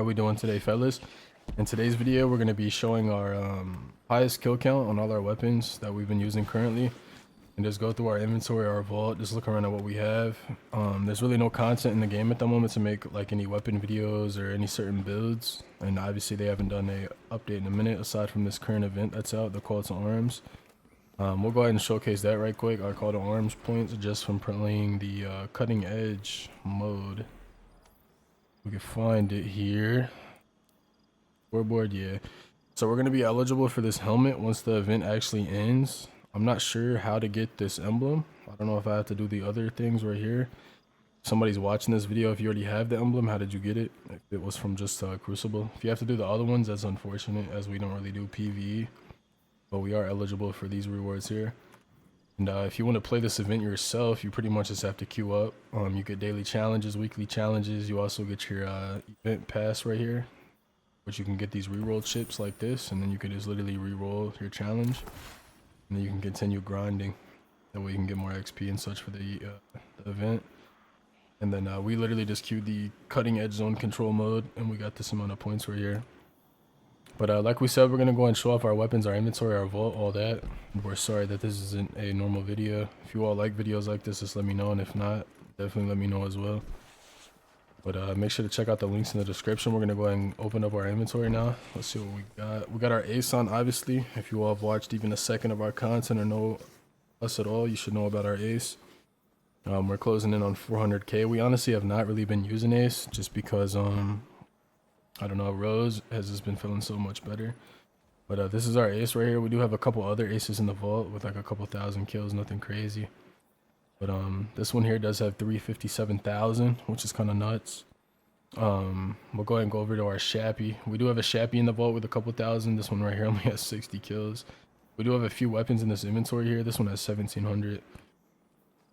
How we doing today, fellas? In today's video, we're going to be showing our highest kill count on all our weapons that we've been using currently, and just go through our inventory, our vault, just look around at what we have. There's really no content in the game at the moment to make like any weapon videos or any certain builds, and obviously they haven't done a update in a minute aside from this current event that's out, the call to arms. We'll go ahead and showcase that right quick. Our call to arms points just from playing the cutting edge mode. We can find it here. Scoreboard, yeah. So we're gonna be eligible for this helmet once the event actually ends. I'm not sure how to get this emblem. I don't know if I have to do the other things right here. If somebody's watching this video, if you already have the emblem, how did you get it? If it was from just Crucible. If you have to do the other ones, that's unfortunate, as we don't really do PvE. But we are eligible for these rewards here. And if you want to play this event yourself, you pretty much just have to queue up. You get daily challenges, weekly challenges. You also get your event pass right here, which you can get these reroll chips like this, and then you can just literally reroll your challenge, and then you can continue grinding. That way you can get more XP and such for the event. And then we literally just queued the cutting edge zone control mode, and we got this amount of points right here. But like we said, we're going to go and show off our weapons, our inventory, our vault, all that. We're sorry that this isn't a normal video. If you all like videos like this, just let me know. And if not, definitely let me know as well. But make sure to check out the links in the description. We're going to go ahead and open up our inventory now. Let's see what we got. We got our ace on, obviously. If you all have watched even a second of our content or know us at all, you should know about our ace. We're closing in on 400k. We honestly have not really been using ace just because I don't know, Rose has just been feeling so much better. But this is our ace right here. We do have a couple other aces in the vault with like a couple thousand kills, nothing crazy. But this one here does have 357,000, which is kind of nuts. We'll go ahead and go over to our Shappy. We do have a Shappy in the vault with a couple thousand. This one right here only has 60 kills. We do have a few weapons in this inventory here. This one has 1,700. A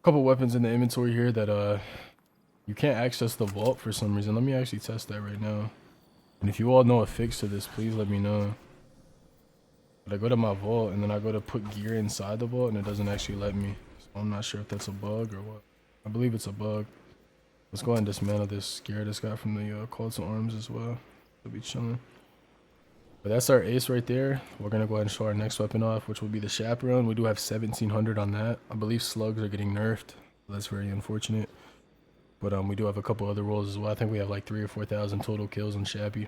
couple weapons in the inventory here that you can't access the vault for some reason. Let me actually test that right now. And if you all know a fix to this, please let me know. But I go to my vault and then I go to put gear inside the vault and it doesn't actually let me. So I'm not sure if that's a bug or what. I believe it's a bug. Let's go ahead and dismantle this gear I just got from the call to arms as well. It'll be chilling. But that's our ace right there. We're going to go ahead and show our next weapon off, which will be the chaperone. We do have 1,700 on that. I believe slugs are getting nerfed. So that's very unfortunate. But we do have a couple other rolls as well. I think we have like 3,000 or 4,000 total kills on Shappy.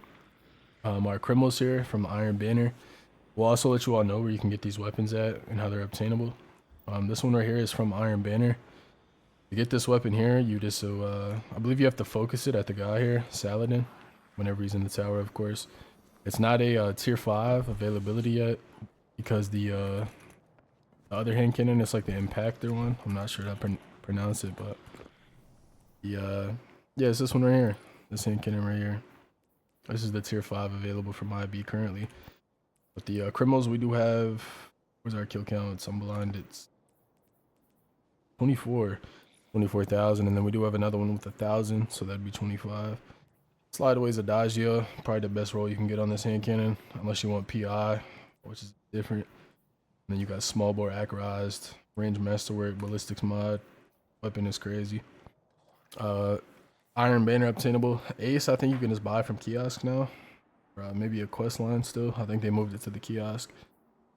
Our criminals here from Iron Banner. We'll also let you all know where you can get these weapons at and how they're obtainable. This one right here is from Iron Banner. To get this weapon here, you just I believe you have to focus it at the guy here, Saladin, whenever he's in the tower, of course. It's not a tier 5 availability yet because the other hand cannon is like the impactor one. I'm not sure how to pronounce it, but yeah, it's this one right here. This hand cannon right here. This is the tier 5 available from IB currently. But the criminals we do have, where's our kill count? I'm blind. It's 24,000, and then we do have another one with 1,000, so that'd be 25. Slideaway's Adagio, probably the best roll you can get on this hand cannon, unless you want PI, which is different. And then you got small bore accurized, range masterwork, ballistics mod. Weapon is crazy. Iron Banner obtainable. Ace, I think you can just buy from kiosk now. Or maybe a quest line still. I think they moved it to the kiosk.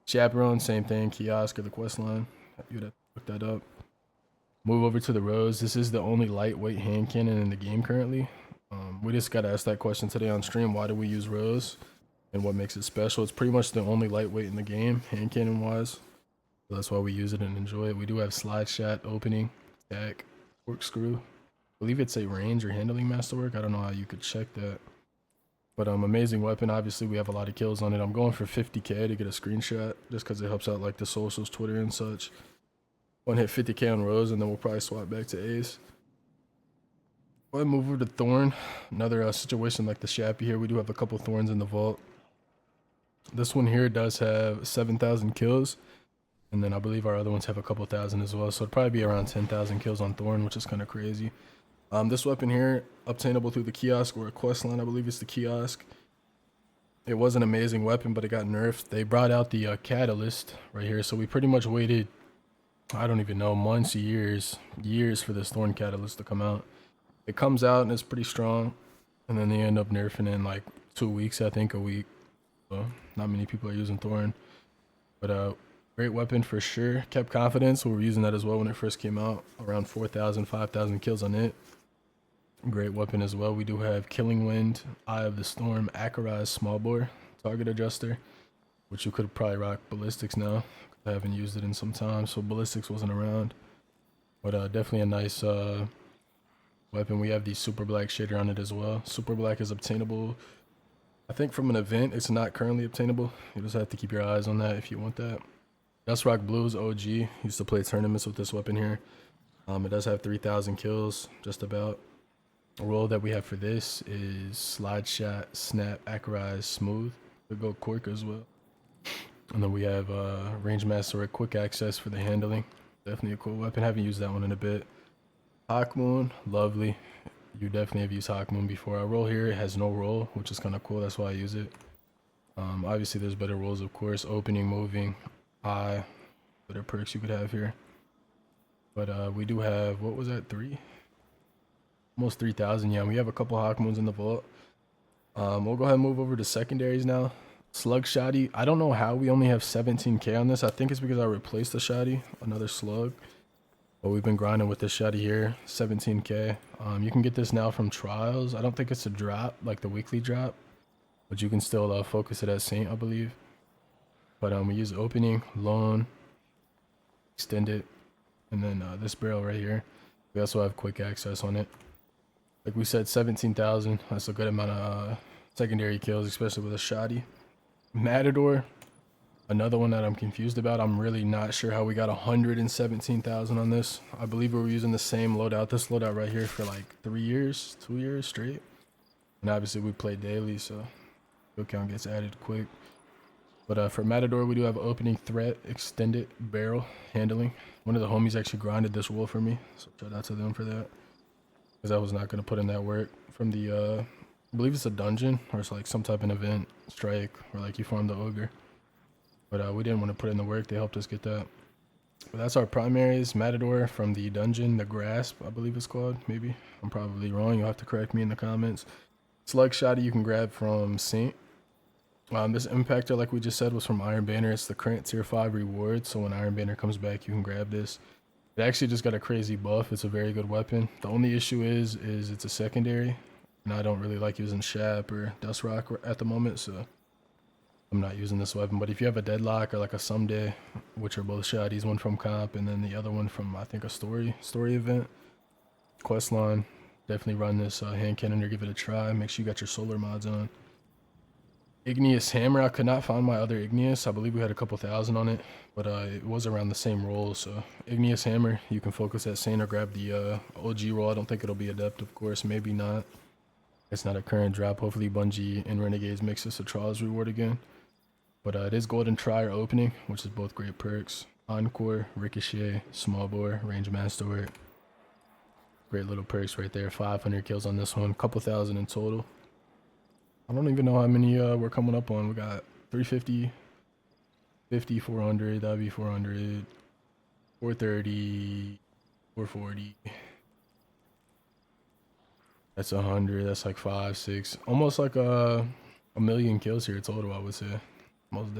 Chaperone, same thing, kiosk or the quest line. You'd have to look that up. Move over to the Rose. This is the only lightweight hand cannon in the game currently. We just got to ask that question today on stream. Why do we use Rose? And what makes it special? It's pretty much the only lightweight in the game, hand cannon wise. So that's why we use it and enjoy it. We do have slide shot, opening, attack, corkscrew. I believe it's a range or handling masterwork. I don't know how you could check that. But amazing weapon. Obviously, we have a lot of kills on it. I'm going for 50k to get a screenshot just because it helps out like the socials, Twitter, and such. One hit 50k on Rose, and then we'll probably swap back to Ace. Go ahead and move over to Thorn. Another situation like the Shappy here. We do have a couple Thorns in the vault. This one here does have 7,000 kills. And then I believe our other ones have a couple thousand as well. So it'd probably be around 10,000 kills on Thorn, which is kind of crazy. This weapon here, obtainable through the kiosk or a quest line. I believe it's the kiosk. It was an amazing weapon, but it got nerfed. They brought out the catalyst right here. So we pretty much waited, I don't even know, months, years for this Thorn catalyst to come out. It comes out and it's pretty strong. and then they end up nerfing in like 2 weeks, I think, a week. So not many people are using Thorn, but great weapon for sure. Kept confidence. We were using that as well when it first came out. Around 4,000, 5,000 kills on it. Great weapon as well. We do have Killing Wind, Eye of the Storm, Akaraz, Small Bore, Target Adjuster, which you could probably rock Ballistics now. I haven't used it in some time, so Ballistics wasn't around. But definitely a nice weapon. We have the Super Black shader on it as well. Super Black is obtainable, I think, from an event. It's not currently obtainable. You just have to keep your eyes on that if you want that. Dust Rock Blues OG. Used to play tournaments with this weapon here. It does have 3,000 kills, just about. The roll that we have for this is Slide Shot, Snap, Akaraz, Smooth. Could go Quick as well. And then we have Range Master with Quick Access for the handling. Definitely a cool weapon. Haven't used that one in a bit. Hawk Moon, lovely. You definitely have used Hawk Moon before. Our roll here has no roll, which is kind of cool. That's why I use it. Obviously, there's better rolls, of course. Opening, moving, eye, better perks you could have here. But we do have, what was that, 3? Almost 3,000, yeah. We have a couple Hawk Moons in the vault. We'll go ahead and move over to secondaries now. Slug Shoddy. I don't know how we only have 17k on this. I think it's because I replaced the Shoddy, another slug. But we've been grinding with this Shoddy here, 17k. You can get this now from trials. I don't think it's a drop, like the weekly drop. But you can still focus it as Saint, I believe. But we use opening, loan, extend it, and then this barrel right here. We also have quick access on it. Like we said, 17,000. That's a good amount of secondary kills, especially with a Shoddy. Matador, another one that I'm confused about. I'm really not sure how we got 117,000 on this. I believe we were using the same loadout, this loadout right here, for like 3 years, 2 years straight. And obviously we play daily, so kill count gets added quick. But for Matador, we do have opening, threat, extended, barrel, handling. One of the homies actually grinded this roll for me, so shout out to them for that. Because I was not going to put in that work from the, I believe it's a dungeon, or it's like some type of event, strike, or like you farm the ogre. But we didn't want to put in the work. They helped us get that. But that's our primaries. Matador from the dungeon, the Grasp, I believe it's called. Maybe I'm probably wrong. You'll have to correct me in the comments. Slug Shoddy you can grab from Saint. This impactor, like we just said, was from Iron Banner. It's the current tier 5 reward. So when Iron Banner comes back, you can grab this. It actually just got a crazy buff. It's a very good weapon. The only issue is it's a secondary. And I don't really like using Shap or Dust Rock at the moment, so I'm not using this weapon. But if you have a Deadlock or like a Someday, which are both Shoddies, one from comp and then the other one from, I think, a story event, quest line, definitely run this hand cannon or give it a try. Make sure you got your solar mods on. Igneous Hammer, I could not find my other Igneous. I believe we had a couple thousand on it, but it was around the same roll. So Igneous Hammer, you can focus at Saint or grab the OG roll. I don't think it'll be Adept, of course, maybe not. It's not a current drop. Hopefully Bungie and Renegades makes this a Trials reward again. But it is Golden Try or Opening, which is both great perks. Encore, Ricochet, Small Bore, Range Master. Great little perks right there. 500 kills on this one. Couple thousand in total. I don't even know how many we're coming up on. We got 350, 50, 400. That'd be 400. 430, 440. That's 100. That's like 5, 6. Almost like a million kills here total, I would say. Most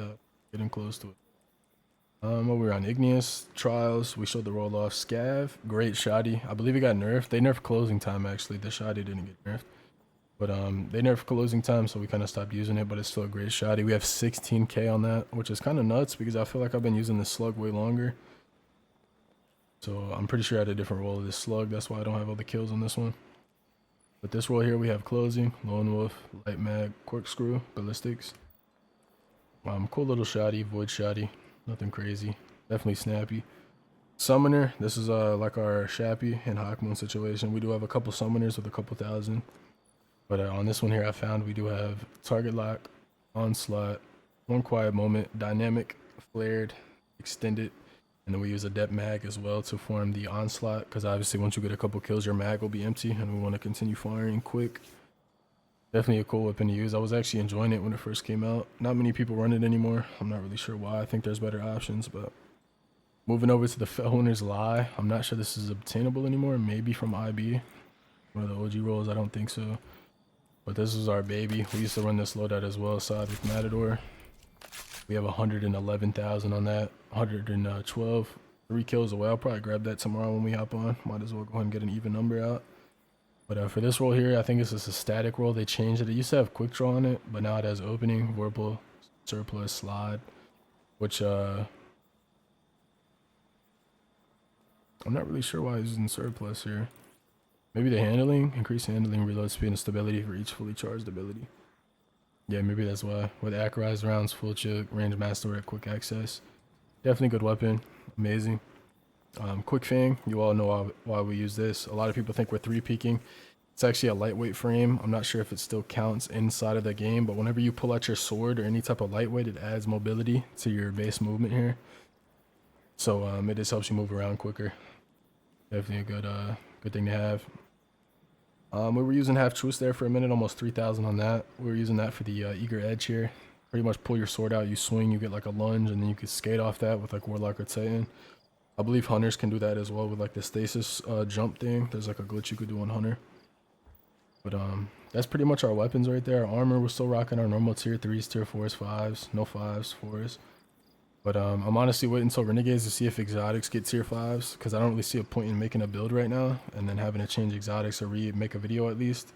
getting close to it. What we're on Igneous, Trials, we showed the roll off. Scav, great Shoddy. I believe it got nerfed. They nerfed closing time actually. The Shoddy didn't get nerfed. But they nerfed closing time, so we kind of stopped using it, but it's still a great Shoddy. We have 16k on that, which is kind of nuts because I feel like I've been using this slug way longer. So I'm pretty sure I had a different roll of this slug. That's why I don't have all the kills on this one. But this roll here, we have Closing, Lone Wolf, Light Mag, Corkscrew, Ballistics. Cool little Shoddy, Void Shoddy. Nothing crazy. Definitely snappy. Summoner, this is like our Shappy and Hawkmoon situation. We do have a couple summoners with a couple thousand. But on this one here I found we do have Target Lock, Onslaught, One Quiet Moment, Dynamic, Flared, Extended, and then we use a Depth Mag as well to form the Onslaught, because obviously once you get a couple kills your mag will be empty and we want to continue firing quick. Definitely a cool weapon to use. I was actually enjoying it when it first came out. Not many people run it anymore. I'm not really sure why. I think there's better options, but moving over to the Fellwinner's Lie. I'm not sure this is obtainable anymore. Maybe from IB. One of the OG rolls, I don't think so. But this is our baby. We used to run this loadout as well, side with Matador. We have 111,000 on that. 112. 3 kills away. I'll probably grab that tomorrow when we hop on. Might as well go ahead and get an even number out. But for this roll here, I think this is a static roll. They changed it. It used to have quick draw on it, but now it has opening, Vorpal, surplus, slide, which I'm not really sure why it's in surplus here. Maybe the handling, increase handling, reload speed, and stability for each fully charged ability. Yeah, maybe that's why. With accurized rounds, full choke, range master at quick access. Definitely good weapon. Amazing. Quick Fang, you all know why we use this. A lot of people think we're 3-peaking. It's actually a lightweight frame. I'm not sure if it still counts inside of the game, but whenever you pull out your sword or any type of lightweight, it adds mobility to your base movement here. So it just helps you move around quicker. Definitely a good thing to have. We were using half truce there for a minute, almost 3,000 on that. We were using that for the eager edge here. Pretty much pull your sword out, you swing, you get like a lunge, and then you could skate off that with like Warlock or Titan. I believe hunters can do that as well with like the stasis jump thing. There's like a glitch you could do on hunter. But that's pretty much our weapons right there. Our armor, we're still rocking our normal tier 3s, tier 4s, 5s, no 5s, 4s. But I'm honestly waiting until Renegades to see if exotics get tier 5s, because I don't really see a point in making a build right now and then having to change exotics or make a video at least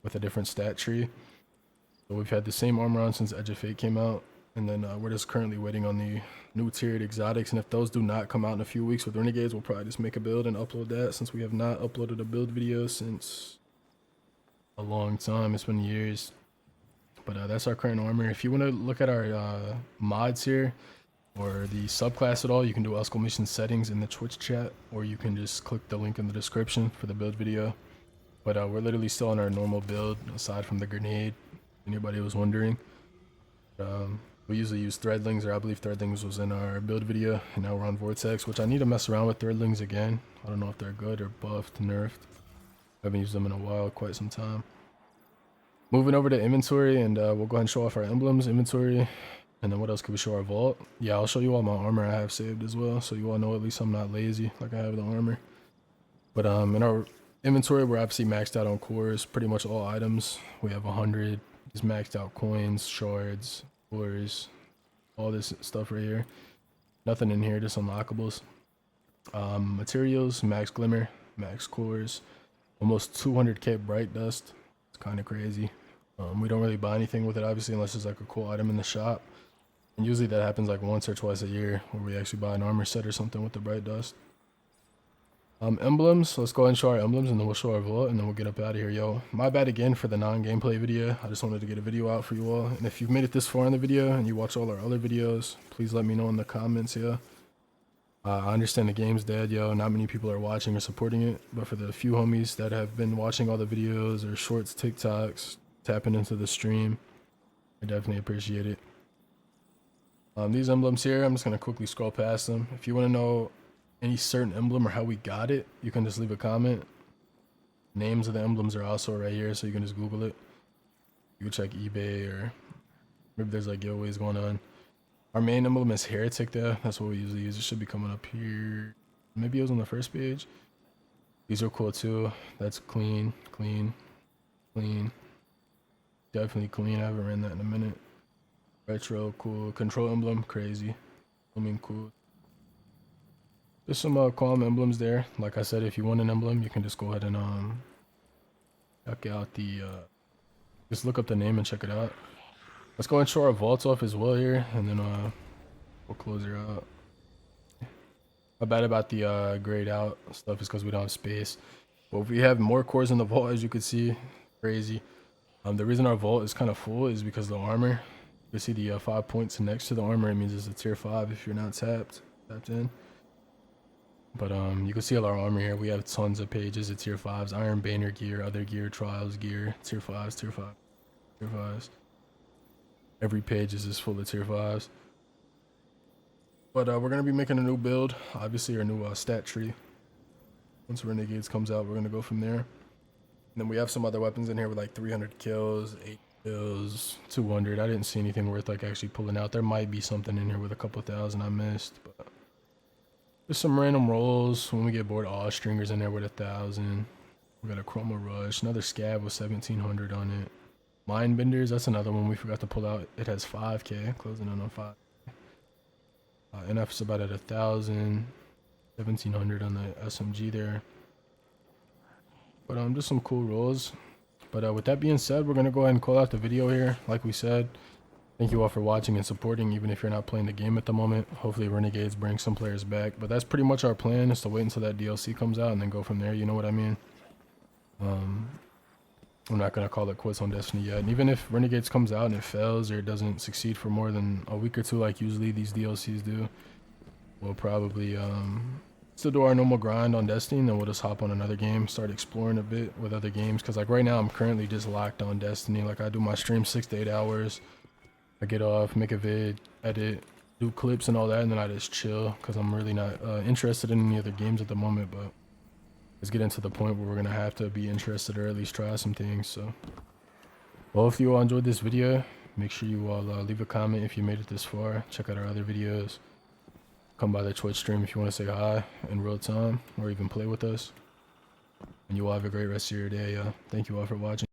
with a different stat tree. So we've had the same armor on since Edge of Fate came out, and then we're just currently waiting on the new tiered exotics, and if those do not come out in a few weeks with Renegades, we'll probably just make a build and upload that, since we have not uploaded a build video since a long time. It's been years. But that's our current armor. If you want to look at our mods here or the subclass at all, you can do exclamation settings in the Twitch chat, or you can just click the link in the description for the build video. But we're literally still on our normal build aside from the grenade, if anybody was wondering. We usually use threadlings, or I believe threadlings was in our build video, and now we're on Vortex, which I need to mess around with threadlings again. I don't know if they're good or buffed, nerfed. I haven't used them in a while, quite some time. Moving over to inventory, and we'll go ahead and show off our emblems inventory. And then what else could we show? Our vault. Yeah, I'll show you all my armor I have saved as well, so you all know at least I'm not lazy like I have the armor. But in our inventory, we're obviously maxed out on cores, pretty much all items. We have 100 just maxed out coins, shards, cores, all this stuff right here. Nothing in here, just unlockables. Materials, max glimmer, max cores, almost 200k bright dust. It's kind of crazy. We don't really buy anything with it, obviously, unless it's like a cool item in the shop. And usually that happens like once or twice a year, where we actually buy an armor set or something with the bright dust. Emblems, let's go ahead and show our emblems, and then we'll show our vault, and then we'll get up out of here. Yo, my bad again for the non-gameplay video. I just wanted to get a video out for you all. And if you've made it this far in the video and you watch all our other videos, please let me know in the comments, yeah. I understand the game's dead, yo. Not many people are watching or supporting it, but for the few homies that have been watching all the videos or shorts, TikToks, tapping into the stream, I definitely appreciate it. These emblems here, I'm just gonna quickly scroll past them. If you want to know any certain emblem or how we got it, you can just leave a comment. Names of the emblems are also right here, so you can just Google it. You can check eBay, or maybe there's like giveaways going on. Our main emblem is Heretic though. That's what we usually use. It should be coming up here. Maybe it was on the first page. These are cool too. That's clean, clean, clean. Definitely clean. I haven't ran that in a minute. Retro, cool. Control emblem, crazy. I mean, cool. There's some calm emblems there. Like I said, if you want an emblem, you can just go ahead and check out the just look up the name and check it out. Let's go and show our vaults off as well here, and then we'll close her out. My bad about the grayed out stuff is because we don't have space. But if we have more cores in the vault, as you can see, crazy. The reason our vault is kind of full is because the armor. You see the 5 points next to the armor. It means it's a tier 5 if you're not tapped in. But you can see all our armor here. We have tons of pages of tier 5s, Iron Banner gear, other gear, trials gear, tier 5s, tier 5, tier 5s. Every page is just full of tier 5s. But we're going to be making a new build, obviously our new stat tree. Once Renegades comes out, we're going to go from there. And then we have some other weapons in here with like 300 kills, 8 kills, 200. I didn't see anything worth like actually pulling out. There might be something in here with a couple thousand I missed, but there's some random rolls when we get bored. All stringers in there with 1,000. We got a Chroma Rush, another scab with 1,700 on it. Mind Benders, that's another one we forgot to pull out. It has 5k, closing in on 5. NF's about at 1,000, 1,700 on the SMG there. But just some cool rolls. But with that being said, we're gonna go ahead and call out the video here. Like we said, thank you all for watching and supporting, even if you're not playing the game at the moment. Hopefully Renegades bring some players back. But that's pretty much our plan, is to wait until that DLC comes out and then go from there, you know what I mean? I'm not gonna call it quits on Destiny yet. And even if Renegades comes out and it fails or it doesn't succeed for more than a week or two, like usually these DLCs do, we'll probably still do our normal grind on Destiny, and then we'll just hop on another game, start exploring a bit with other games. Because like right now I'm currently just locked on Destiny. Like I do my stream 6 to 8 hours, I get off, make a vid, edit, do clips and all that, and then I just chill because I'm really not interested in any other games at the moment. But it's getting to the point where we're gonna have to be interested or at least try some things. So well, if you all enjoyed this video, make sure you all leave a comment if you made it this far. Check out our other videos. Come by the Twitch stream if you want to say hi in real time or even play with us. And you all have a great rest of your day. Thank you all for watching.